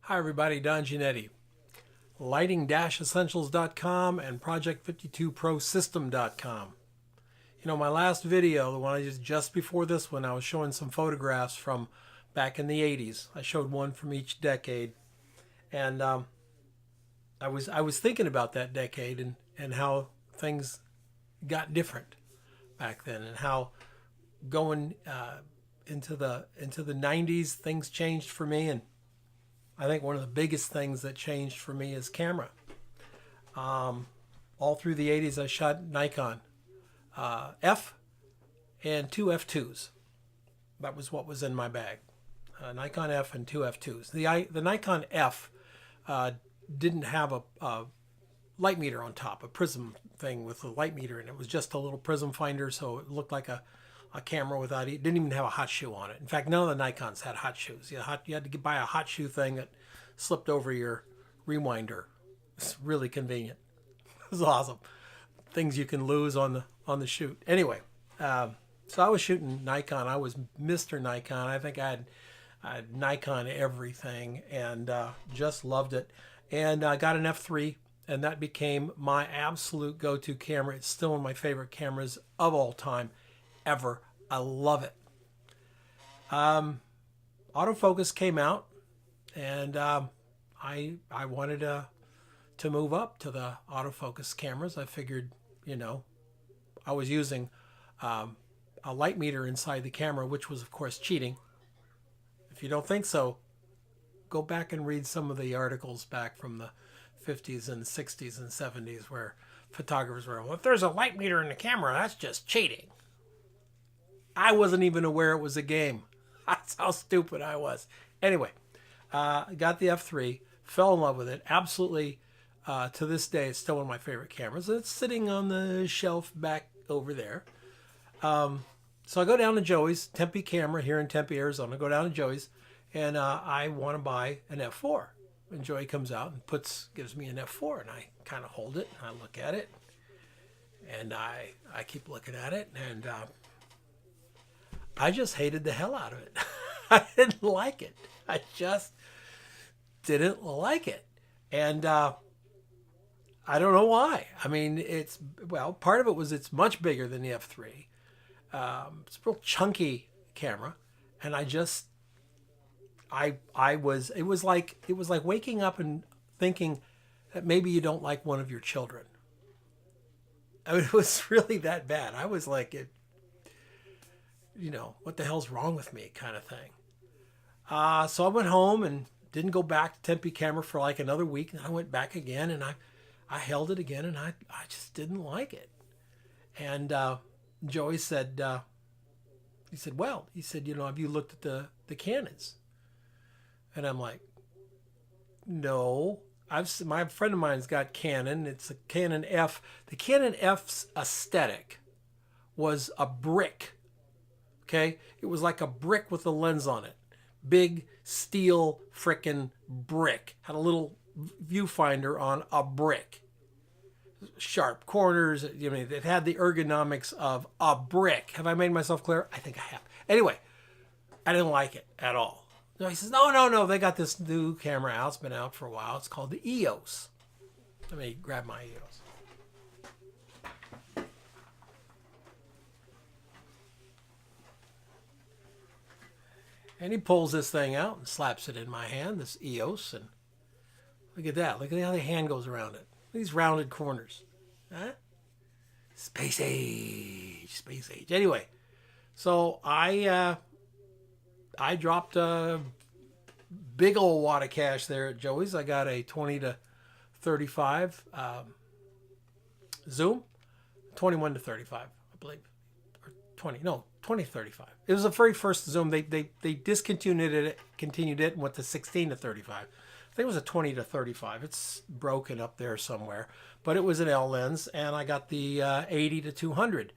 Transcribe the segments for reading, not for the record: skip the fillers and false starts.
Hi everybody, Don Giannatti, lighting-essentials.com and project52prosystem.com. You know, my last video, the one I just before this one, I was showing some photographs from back in the 80s. I showed one from each decade, and I was thinking about that decade and how things got different back then, and how going into the 90s things changed for me. And I think one of the biggest things that changed for me is camera. All through the 80s, I shot Nikon F and two F2s. That was what was in my bag. Nikon F and two F2s. The Nikon F didn't have a light meter on top, a prism thing with a light meter, and it was just a little prism finder, so it looked like a camera without it. Didn't even have a hot shoe on it. In fact, none of the Nikons had hot shoes. You had to buy a hot shoe thing that slipped over your rewinder. It's really convenient. It was awesome. Things you can lose on the shoot. Anyway, so I was shooting Nikon. I was Mr. Nikon. I think I had Nikon everything, and just loved it. And I got an F3, and that became my absolute go-to camera. It's still one of my favorite cameras of all time, ever. I love it. Autofocus came out, and I wanted to move up to the autofocus cameras. I figured, you know, I was using a light meter inside the camera, which was, of course, cheating. If you don't think so, go back and read some of the articles back from the 50s and 60s and 70s where photographers were, well, if there's a light meter in the camera, that's just cheating. I wasn't even aware it was a game. That's how stupid I was. Anyway, got the F3, fell in love with it. Absolutely, to this day, it's still one of my favorite cameras. It's sitting on the shelf back over there. So I go down to Joey's, Tempe camera here in Tempe, Arizona. I go down to Joey's, and I want to buy an F4. And Joey comes out and gives me an F4, and I kind of hold it, and I look at it, and I keep looking at it, and I just hated the hell out of it. I didn't like it. I just didn't like it. And I don't know why. I mean, part of it was it's much bigger than the F3. It's a real chunky camera. And it was like waking up and thinking that maybe you don't like one of your children. I mean, it was really that bad. I was like, what the hell's wrong with me kind of thing. So I went home and didn't go back to Tempe camera for like another week. And I went back again, and I held it again, and I just didn't like it. And Joey said, he said, have you looked at the Canons? And I'm like, no. My friend of mine's got Canon. It's a Canon F. The Canon F's aesthetic was a brick. Okay? It was like a brick with a lens on it. Big steel frickin' brick. Had a little viewfinder on a brick. Sharp corners. I mean, it had the ergonomics of a brick. Have I made myself clear? I think I have. Anyway, I didn't like it at all. So he says, no. They got this new camera out. It's been out for a while. It's called the EOS. Let me grab my EOS. And he pulls this thing out and slaps it in my hand, this EOS, and look at that. Look at how the hand goes around it. These rounded corners. Huh? Space age. Anyway, so I dropped a big old wad of cash there at Joey's. I got a 20 to 35 zoom, 21 to 35, I believe, or 20 to 35. It was the very first zoom. They discontinued it, and went to 16 to 35. I think it was a 20 to 35. It's broken up there somewhere, but it was an L lens, and I got the 80 to 200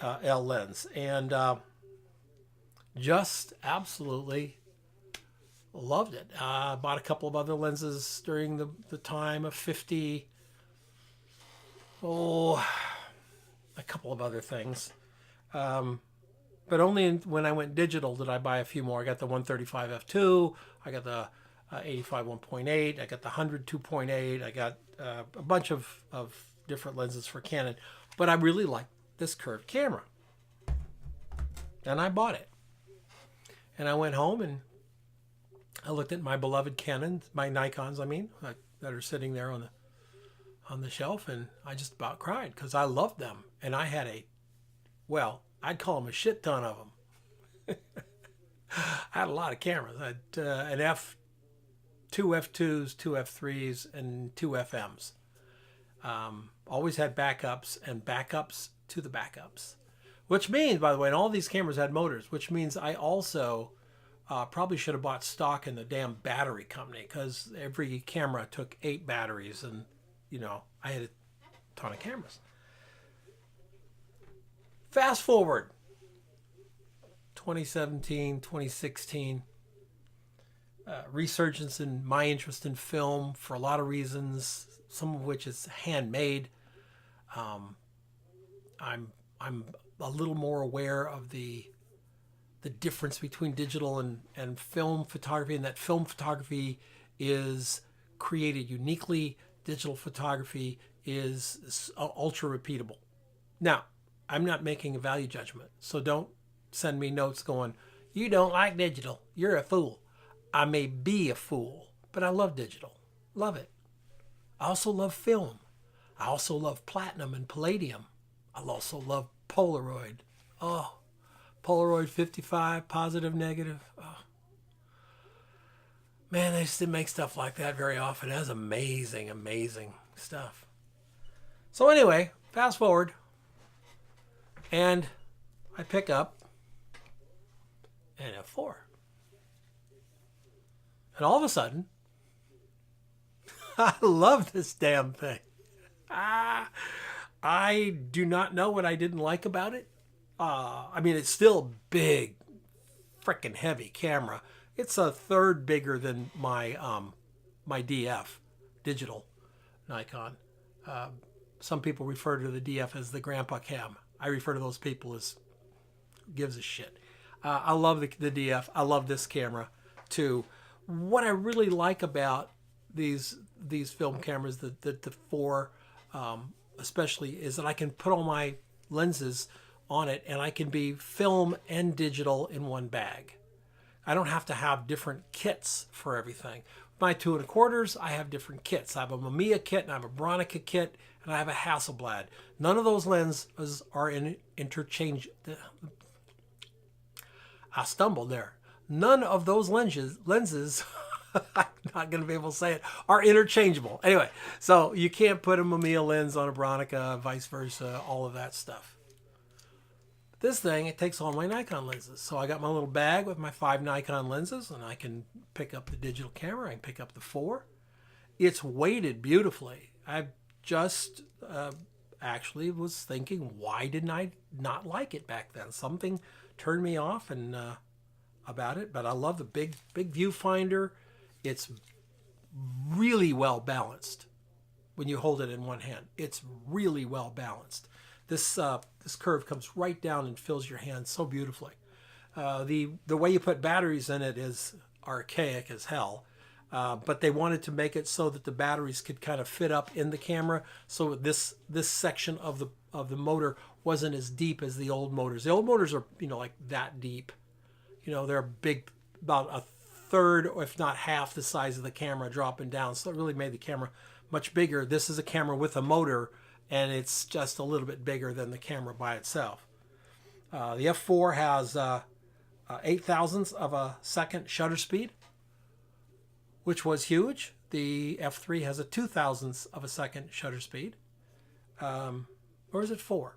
L lens, and just absolutely loved it. Bought a couple of other lenses during the time of 50. A couple of other things. But only when I went digital did I buy a few more. I got the 135 f2. I got the 85 1.8. I got the 100 2.8. I got a bunch of different lenses for Canon. But I really like this curved camera. And I bought it. And I went home and I looked at my beloved Canons, my Nikons, I mean, that are sitting there on the shelf, and I just about cried because I loved them. And I had I'd call them a shit ton of them. I had a lot of cameras. I had two F2s, two F3s, and two FMs. Always had backups and backups to the backups. Which means, by the way, and all these cameras had motors, which means I also probably should have bought stock in the damn battery company, because every camera took 8 batteries, and, you know, I had a ton of cameras. Fast forward, 2017, 2016, resurgence in my interest in film for a lot of reasons, some of which is handmade. I'm a little more aware of the difference between digital and film photography, and that film photography is created uniquely. Digital photography is ultra repeatable. Now, I'm not making a value judgment, so don't send me notes going, you don't like digital, you're a fool. I may be a fool, but I love digital. Love it. I also love film. I also love platinum and palladium. I also love Polaroid. Oh, Polaroid 55, positive, negative. Oh. Man, they just didn't make stuff like that very often. That's amazing, amazing stuff. So anyway, fast forward, and I pick up an F4. And all of a sudden, I love this damn thing. I do not know what I didn't like about it. I mean, it's still big, freaking heavy camera. It's a third bigger than my my DF, digital Nikon. Some people refer to the DF as the grandpa cam. I refer to those people as gives a shit. I love the DF. I love this camera too. What I really like about these film cameras, the 4 especially, is that I can put all my lenses on it, and I can be film and digital in one bag. I don't have to have different kits for everything. My 2 1/4s, I have different kits. I have a Mamiya kit, and I have a Bronica kit, and I have a Hasselblad. None of those lenses are interchange. I stumbled there. None of those lenses I'm not going to be able to say it, are interchangeable. Anyway, so you can't put a Mamiya lens on a Bronica, vice versa, all of that stuff. This thing, it takes all my Nikon lenses. So I got my little bag with my 5 Nikon lenses, and I can pick up the digital camera. I can pick up the 4. It's weighted beautifully. I just actually was thinking, why didn't I not like it back then? Something turned me off and about it, but I love the big viewfinder. It's really well balanced when you hold it in one hand. It's really well balanced. This curve comes right down and fills your hand so beautifully. The way you put batteries in it is archaic as hell, but they wanted to make it so that the batteries could kind of fit up in the camera. So this section of the motor wasn't as deep as the old motors. The old motors are, you know, like that deep. You know, they're big, about a third, or if not half, the size of the camera dropping down. So it really made the camera much bigger. This is a camera with a motor, and it's just a little bit bigger than the camera by itself. The F4 has 8 thousandths of a second shutter speed, which was huge. The F3 has a 2 thousandths of a second shutter speed. Or is it 4?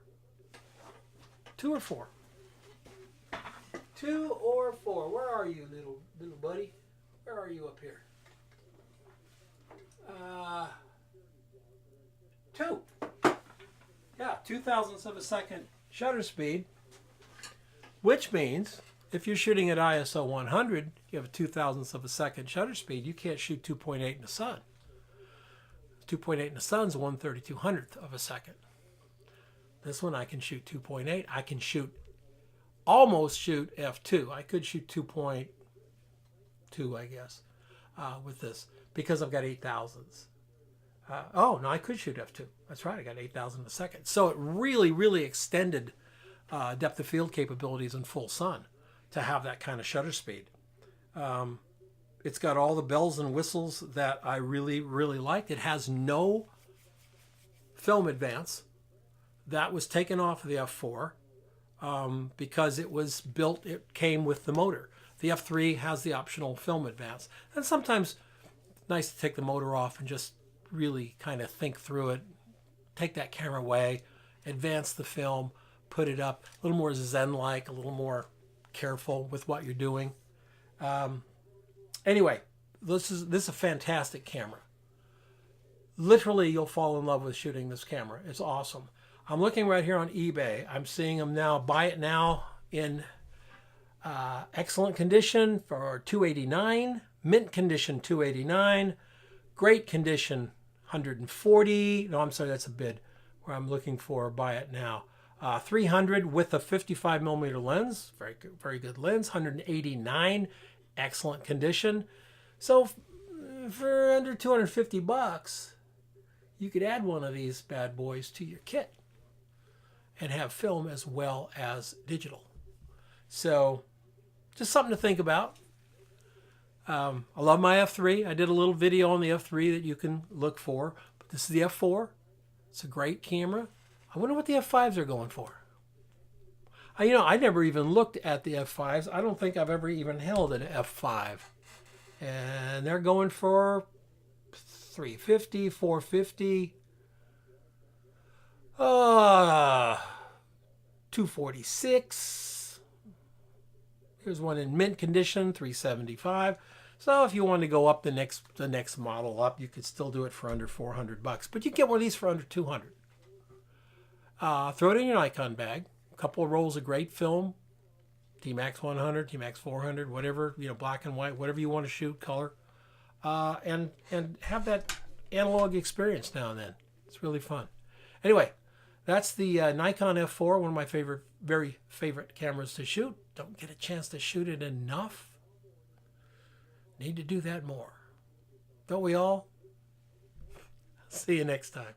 2 or 4? 2 or 4? Where are you, little buddy? Where are you up here? 2. Yeah, 2 thousandths of a second shutter speed, which means if you're shooting at ISO 100, you have a 2 thousandths of a second shutter speed. You can't shoot 2.8 in the sun. 2.8 in the sun is 1/3200th of a second. This one I can shoot 2.8. I can almost shoot f2. I could shoot 2.2, I guess. with this because I've got 8,000s. Oh, no, I could shoot f2. That's right, I got 8,000 a second. So it really, really extended depth of field capabilities in full sun to have that kind of shutter speed. It's got all the bells and whistles that I really, really liked. It has no film advance. That was taken off of the F4 because it was built, it came with the motor. The F3 has the optional film advance. And sometimes it's nice to take the motor off and just really kind of think through it, take that camera away, advance the film, put it up, a little more Zen-like, a little more careful with what you're doing. Anyway, this is a fantastic camera. Literally, you'll fall in love with shooting this camera. It's awesome. I'm looking right here on eBay. I'm seeing them now. Buy it now in excellent condition for $289, mint condition $289, great condition $140. No, I'm sorry, that's a bid. Where I'm looking for buy it now. $300 with a 55mm lens, very good lens. $189, excellent condition. So for under $250, you could add one of these bad boys to your kit and have film as well as digital. So just something to think about. I love my F3. I did a little video on the F3 that you can look for. But this is the F4. It's a great camera. I wonder what the F5s are going for. I never even looked at the F5s. I don't think I've ever even held an F5. And they're going for $350, $450, $246. Here's one in mint condition, $375. So if you want to go up the next model up, you could still do it for under $400. But you can get one of these for under $200. Throw it in your Nikon bag. A couple of rolls of great film, T-Max 100, T-Max 400, whatever, black and white, whatever you want to shoot, color, and have that analog experience now and then. It's really fun. Anyway, that's the Nikon F4, one of my very favorite cameras to shoot. Don't get a chance to shoot it enough. Need to do that more. Don't we all? See you next time.